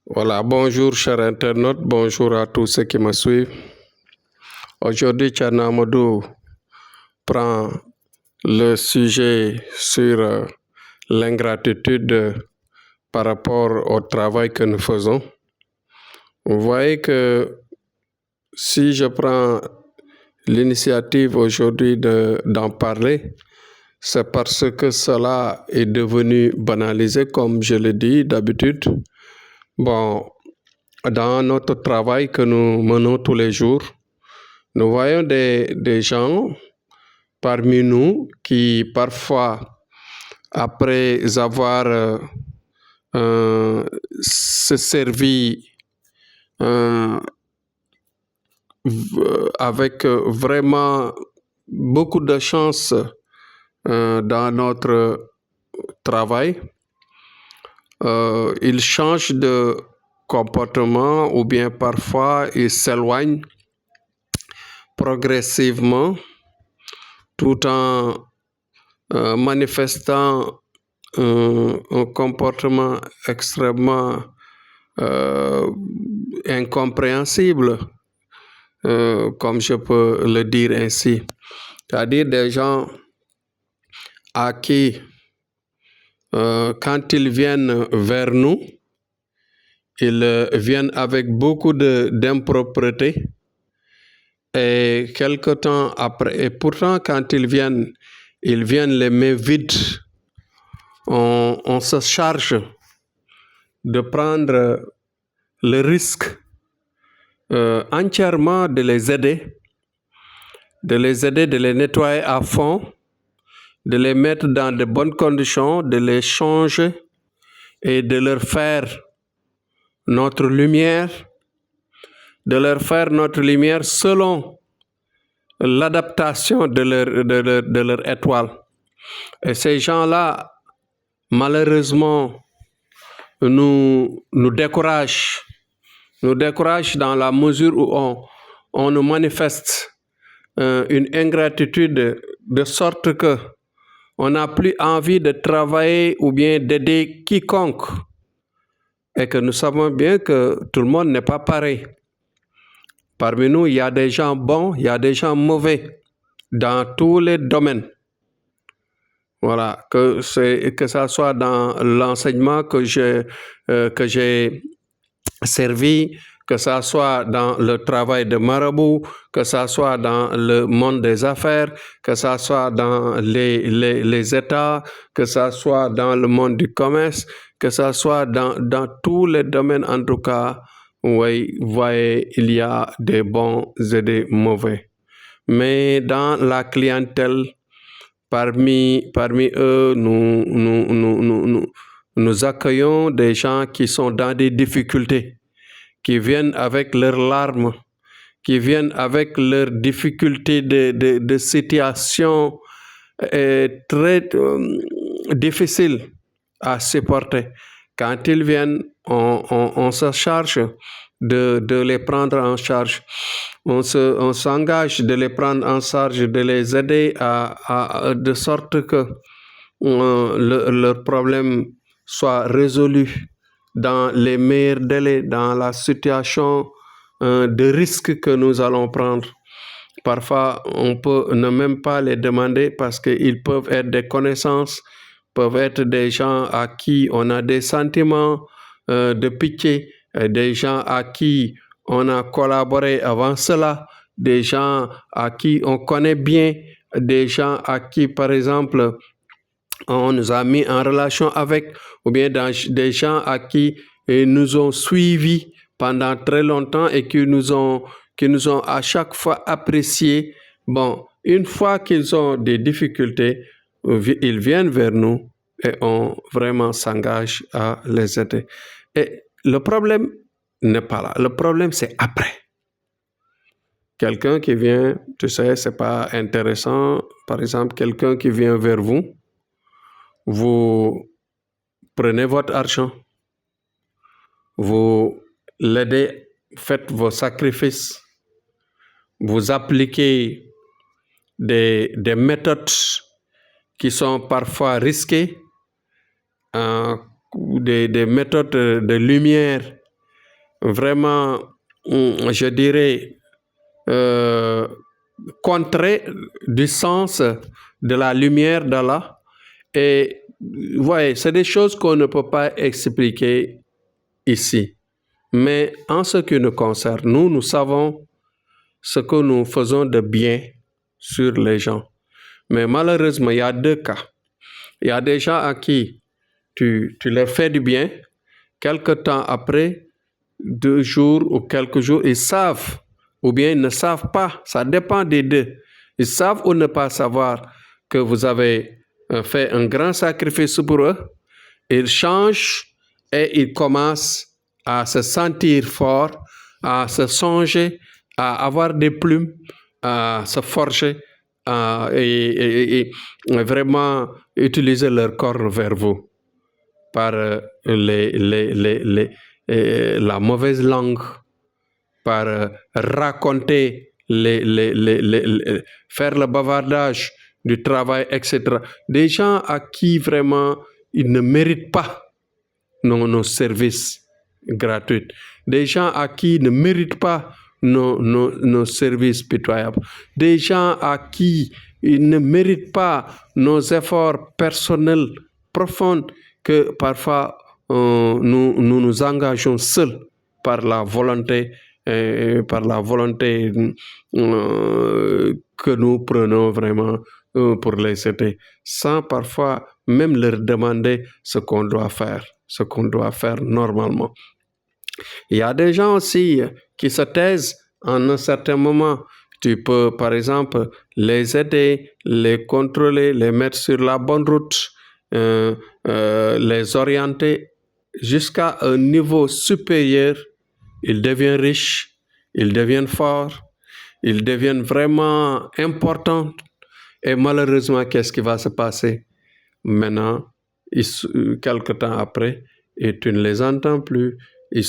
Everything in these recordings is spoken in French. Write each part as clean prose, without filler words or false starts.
Voilà, bonjour chers internautes, bonjour à tous ceux qui me suivent. Aujourd'hui, Tchana Amadou prend le sujet sur l'ingratitude par rapport au travail que nous faisons. Vous voyez que si je prends l'initiative aujourd'hui d'en parler, c'est parce que cela est devenu banalisé, comme je le dis d'habitude. Bon, dans notre travail que nous menons tous les jours, nous voyons des gens parmi nous qui parfois, après avoir se servi euh, avec vraiment beaucoup de chance dans notre travail, ils changent de comportement ou bien parfois ils s'éloignent progressivement tout en manifestant un comportement extrêmement incompréhensible, comme je peux le dire ainsi. C'est-à-dire des gens à qui, quand ils viennent vers nous, ils viennent avec beaucoup d'impropreté. Et quelque temps après, et pourtant quand ils viennent les mains vides. On se charge de prendre le risque entièrement de les aider, de les nettoyer à fond, de les mettre dans de bonnes conditions, de les changer et de leur faire notre lumière, selon l'adaptation de leur étoile. Et ces gens-là, malheureusement, nous découragent dans la mesure où on nous manifeste une ingratitude de sorte que on n'a plus envie de travailler ou bien d'aider quiconque, et que nous savons bien que tout le monde n'est pas pareil. Parmi nous, il y a des gens bons, il y a des gens mauvais dans tous les domaines. Voilà, que ça soit dans l'enseignement que j'ai servi, que ça soit dans le travail de marabout, que ça soit dans le monde des affaires, que ça soit dans les États, que ça soit dans le monde du commerce, que ça soit dans tous les domaines, en tout cas, oui, vous voyez, il y a des bons et des mauvais. Mais dans la clientèle, parmi eux, nous accueillons des gens qui sont dans des difficultés, qui viennent avec leurs larmes, qui viennent avec leurs difficultés de situation très difficiles à supporter. Quand ils viennent, on se charge de les prendre en charge. On s'engage de les prendre en charge, de les aider de sorte que leur problème soit résolu dans les meilleurs délais, dans la situation de risque que nous allons prendre. Parfois, on peut ne même pas les demander parce qu'ils peuvent être des connaissances, peuvent être des gens à qui on a des sentiments de pitié, des gens à qui on a collaboré avant cela, des gens à qui on connaît bien, des gens à qui, par exemple, on nous a mis en relation avec, ou bien des gens à qui nous ont suivis pendant très longtemps et qui nous ont à chaque fois appréciés. Bon, une fois qu'ils ont des difficultés, ils viennent vers nous et on vraiment s'engage à les aider. Et le problème n'est pas là. Le problème, c'est après. Quelqu'un qui vient, tu sais, c'est pas intéressant. Par exemple, quelqu'un qui vient vers vous, vous prenez votre argent, vous l'aidez, faites vos sacrifices, vous appliquez des méthodes qui sont parfois risquées, des méthodes de lumière vraiment, je dirais, contrées du sens de la lumière d'Allah. Et ouais, c'est des choses qu'on ne peut pas expliquer ici. Mais en ce qui nous concerne, nous savons ce que nous faisons de bien sur les gens. Mais malheureusement, il y a deux cas. Il y a des gens à qui tu leur fais du bien. Quelque temps après, 2 jours ou quelques jours, ils savent ou bien ils ne savent pas. Ça dépend des deux. Ils savent ou ne pas savoir que vous avez fait un grand sacrifice pour eux. Ils changent et ils commencent à se sentir forts, à se songer, à avoir des plumes, à se forger et vraiment utiliser leur corps vers vous par la mauvaise langue, par raconter, faire le bavardage du travail, etc. Des gens à qui vraiment ils ne méritent pas nos services gratuits. Des gens à qui ne méritent pas nos services pitoyables. Des gens à qui ils ne méritent pas nos efforts personnels profonds que parfois nous engageons seuls par la volonté que nous prenons vraiment pour les aider, sans parfois même leur demander ce qu'on doit faire normalement. Il y a des gens aussi qui se taisent en un certain moment. Tu peux, par exemple, les aider, les contrôler, les mettre sur la bonne route, les orienter jusqu'à un niveau supérieur. Ils deviennent riches, ils deviennent forts, ils deviennent vraiment importants. Et malheureusement, qu'est-ce qui va se passer? Maintenant, quelque temps après, et tu ne les entends plus. Et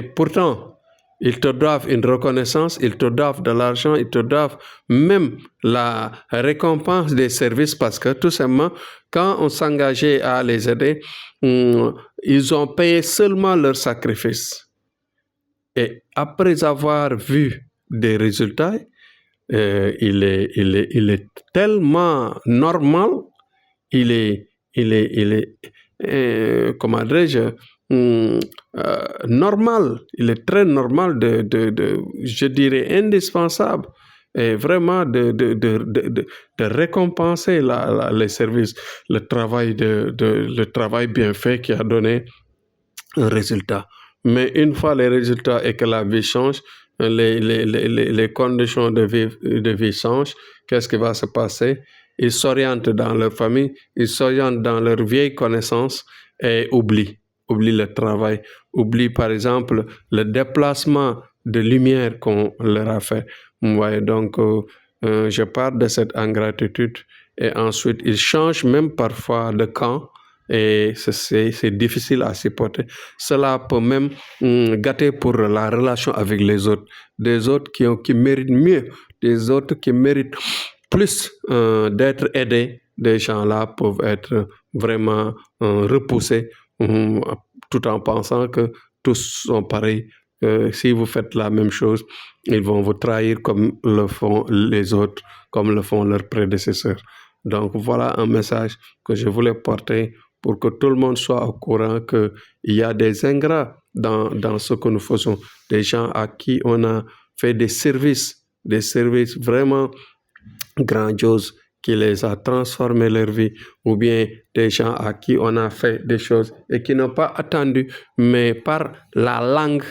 pourtant, ils te doivent une reconnaissance, ils te doivent de l'argent, ils te doivent même la récompense des services parce que tout simplement, quand on s'engageait à les aider, ils ont payé seulement leur sacrifice. Et après avoir vu des résultats, il est tellement normal, comment dirais-je, normal, il est très normal je dirais indispensable, et vraiment de récompenser les services, le travail bien fait qui a donné un résultat. Mais une fois les résultats et que la vie change, les conditions de vie changent, qu'est-ce qui va se passer? Ils s'orientent dans leur famille, ils s'orientent dans leurs vieilles connaissances et oublient le travail, oublient par exemple le déplacement de lumière qu'on leur a fait. Vous voyez, donc je parle de cette ingratitude et ensuite ils changent même parfois de camp. Et c'est difficile à supporter. Cela peut même gâter pour la relation avec les autres. Des autres qui méritent mieux, des autres qui méritent plus d'être aidés. Des gens-là peuvent être vraiment repoussés tout en pensant que tous sont pareils. Si vous faites la même chose, ils vont vous trahir comme le font les autres, comme le font leurs prédécesseurs. Donc voilà un message que je voulais porter pour que tout le monde soit au courant qu'il y a des ingrats dans ce que nous faisons, des gens à qui on a fait des services vraiment grandioses qui les a transformés leur vie, ou bien des gens à qui on a fait des choses et qui n'ont pas attendu, mais par la langue,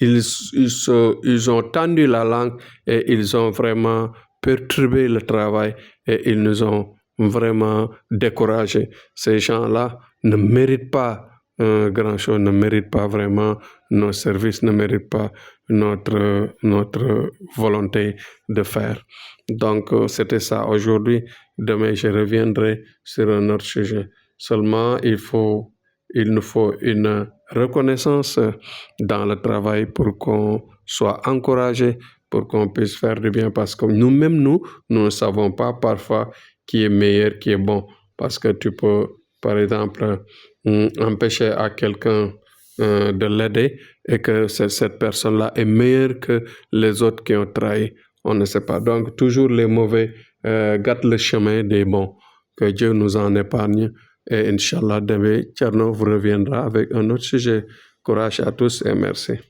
ils ont tendu la langue et ils ont vraiment perturbé le travail et ils nous ont vraiment découragés. Ces gens-là ne méritent pas grand-chose, ne méritent pas vraiment nos services, ne méritent pas notre volonté de faire. Donc, c'était ça aujourd'hui. Demain, je reviendrai sur un autre sujet. Seulement, il nous faut une reconnaissance dans le travail pour qu'on soit encouragé, pour qu'on puisse faire du bien, parce que nous-mêmes, nous ne savons pas parfois qui est meilleur, qui est bon. Parce que tu peux, par exemple, empêcher à quelqu'un de l'aider et que cette personne-là est meilleure que les autres qui ont trahi. On ne sait pas. Donc, toujours les mauvais gâtent le chemin des bons. Que Dieu nous en épargne. Et Inch'Allah, demain, Tcherno vous reviendra avec un autre sujet. Courage à tous et merci.